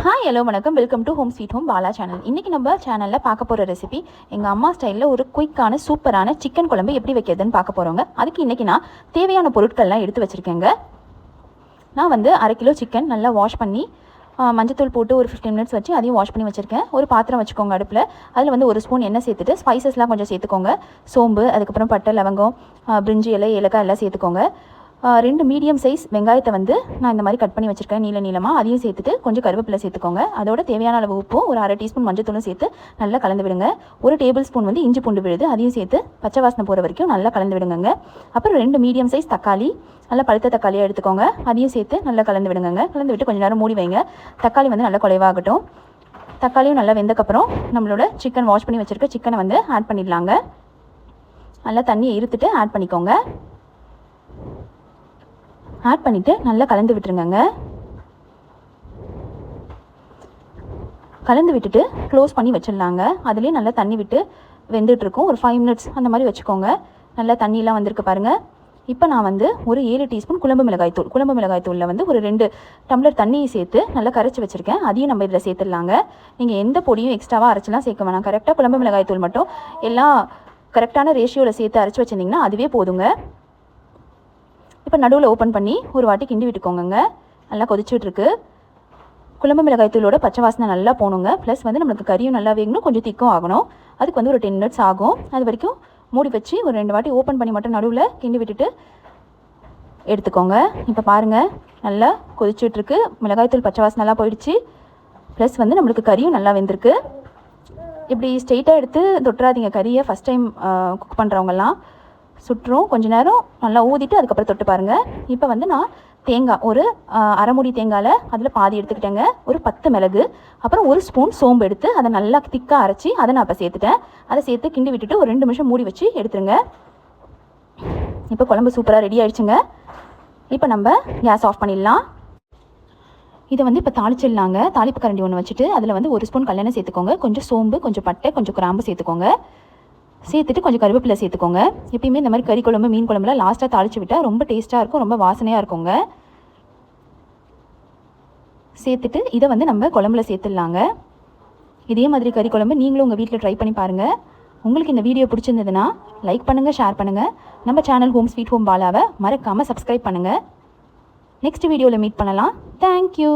Hi hello வணக்கம், welcome to home sweet home Bala channel. இன்றைக்கி நம்ம சேனலில் பார்க்க போகிற ரெசிபி எங்கள் அம்மா ஸ்டைலில் ஒரு குயிக்கான சூப்பரான சிக்கன் குழம்பு எப்படி வைக்கிறதுன்னு பார்க்க போகிறோங்க. அதுக்கு இன்றைக்கி நான் தேவையான பொருட்கள்லாம் எடுத்து வச்சுருக்கேங்க. நான் வந்து 1/2 கிலோ சிக்கன் நல்லா வாஷ் பண்ணி மஞ்சத்தூள் போட்டு ஒரு 15 மினிட்ஸ் வச்சு அதையும் வாஷ் பண்ணி வச்சுருக்கேன். ஒரு பாத்திரம் வச்சுக்கோங்க அடுப்பில். அதில் வந்து ஒரு ஸ்பூன் எண்ணெய் சேர்த்துட்டு ஸ்பைசஸ்லாம் கொஞ்சம் சேர்த்துக்கோங்க. சோம்பு, அதுக்கப்புறம் பட்டை, லவங்கம், பிரிஞ்சி இலை, ஏலக்காய் எல்லாம் சேர்த்துக்கோங்க. 2 மீடியம் சைஸ் வெங்காயத்தை வந்து நான் இந்த மாதிரி கட் பண்ணி வச்சுருக்கேன் நீளமாக. அதையும் சேர்த்துட்டு கொஞ்சம் கருவேப்பிலை சேர்த்துக்கோங்க. அதோட தேவையான அளவு உப்பும் ஒரு 1/2 டீஸ்பூன் மஞ்சத்தூளும் சேர்த்து நல்லா கலந்து விடுங்க. 1 டேபிள் ஸ்பூன் வந்து இஞ்சி பூண்டு விழுது, அதையும் சேர்த்து பச்சை வாசனை போகிற வரைக்கும் நல்லா கலந்து விடுங்க. அப்புறம் 2 மீடியம் சைஸ் தக்காளி, நல்லா பழுத்த தக்காளியாக எடுத்துக்கோங்க. அதையும் சேர்த்து நல்லா கலந்து விடுங்க. கலந்து விட்டு கொஞ்சம் நேரம் மூடி வைங்க. தக்காளி வந்து நல்லா குலைவாகட்டும். தக்காளியும் நல்லா வெந்தக்கப்புறம் நம்மளோட சிக்கன் வாஷ் பண்ணி வச்சுருக்க சிக்கனை வந்து ஆட் பண்ணிடலாங்க. நல்லா தண்ணியை இருத்துட்டு ஆட் பண்ணிக்கோங்க. ஆட் பண்ணிவிட்டு நல்லா கலந்து விட்டுருங்க. கலந்து விட்டுட்டு க்ளோஸ் பண்ணி வச்சிடலாங்க. அதுலேயே நல்லா தண்ணி விட்டு வெந்துட்டுருக்கும். ஒரு 5 மினிட்ஸ் அந்த மாதிரி வச்சுக்கோங்க. நல்லா தண்ணியெலாம் வந்திருக்கு பாருங்கள். இப்போ நான் வந்து ஒரு 7 டீஸ்பூன் குழம்பு மிளகாய்த்தூளில் வந்து ஒரு 2 டம்ளர் தண்ணியை சேர்த்து நல்லா கரைச்சி வச்சுருக்கேன். அதையும் நம்ம இதில் சேர்த்துடலாங்க. நீங்கள் எந்த பொடியும் எக்ஸ்ட்ராவாக அரைச்சிலாம் சேர்க்க வேணாம். கரெக்டாக குழம்பு மிளகாய்த்தூள் மட்டும் எல்லாம் கரெக்டான ரேஷியோவில் சேர்த்து அரைச்சி வச்சுருந்திங்கன்னா அதுவே போதுங்க. இப்போ நடுவில் ஓப்பன் பண்ணி ஒரு வாட்டி கிண்டி விட்டுக்கோங்க. நல்லா கொதிச்சுட்ருக்கு. குழம்பு மிளகாய்த்தூளோட பச்சை வாசனை நல்லா போகணுங்க. ப்ளஸ் வந்து நம்மளுக்கு கறியும் நல்லா வேகணும், கொஞ்சம் திக்கும் ஆகணும். அதுக்கு வந்து ஒரு 10 மினிட்ஸ் ஆகும். அது வரைக்கும் மூடி வச்சு ஒரு 2 வாட்டி ஓப்பன் பண்ணி மட்டும் நடுவில் கிண்டி விட்டுட்டு எடுத்துக்கோங்க. இப்போ பாருங்கள், நல்லா கொதிச்சுட்ருக்கு. மிளகாய்த்தூள் பச்சை வாசனை நல்லா போயிடுச்சு. ப்ளஸ் வந்து நம்மளுக்கு கறியும் நல்லா வெந்திருக்கு. இப்படி ஸ்ட்ரெயிட்டாக எடுத்து தொட்டுறாதீங்க கறியை. ஃபஸ்ட் டைம் குக் பண்ணுறவங்கலாம் சுட்டுரும். கொஞ்சம் நேரம் நல்லா ஊதிட்டு அதுக்கப்புறம் தொட்டு பாருங்கள். இப்போ வந்து நான் தேங்காய் ஒரு 1/2 மூடி தேங்காயில் அதில் பாதி எடுத்துக்கிட்டேங்க. ஒரு 10 மிளகு, அப்புறம் 1 ஸ்பூன் சோம்பு எடுத்து அதை நல்லா திக்காக அரைச்சி அதை நான் இப்போ சேர்த்துட்டேன். அதை சேர்த்து கிண்டி விட்டுட்டு ஒரு 2 நிமிஷம் மூடி வச்சு எடுத்துருங்க. இப்போ குழம்பு சூப்பராக ரெடி ஆகிடுச்சுங்க. இப்போ நம்ம கேஸ் ஆஃப் பண்ணிடலாம். இதை வந்து இப்போ தாளிச்சிடலாங்க. தாளிப்பு கரண்டி ஒன்று வச்சுட்டு அதில் வந்து 1 ஸ்பூன் கல்லெண்ணெய் சேர்த்துக்கோங்க. கொஞ்சம் சோம்பு, கொஞ்சம் பட்டை, கொஞ்சம் கிராம்பு சேர்த்துக்கோங்க. சேர்த்துட்டு கொஞ்சம் கருவேப்பிலை சேர்த்துக்கோங்க. எப்பயுமே இந்த மாதிரி கறி குழம்பு, மீன் குழம்புலாம் லாஸ்ட்டாக தாளித்து விட்டால் ரொம்ப டேஸ்ட்டாக இருக்கும், ரொம்ப வாசனையாக இருக்குங்க. சேர்த்துட்டு இதை வந்து நம்ம குழம்புல சேர்த்துடலாங்க. இதே மாதிரி கறி குழம்பு நீங்களும் உங்கள் வீட்டில் ட்ரை பண்ணி பாருங்கள். உங்களுக்கு இந்த வீடியோ பிடிச்சிருந்ததுன்னா லைக் பண்ணுங்கள், ஷேர் பண்ணுங்கள். நம்ம சேனல் ஹோம் ஸ்வீட் ஹோம் பாலாவை மறக்காமல் சப்ஸ்கிரைப் பண்ணுங்கள். நெக்ஸ்ட் வீடியோவில் மீட் பண்ணலாம். தேங்க்யூ.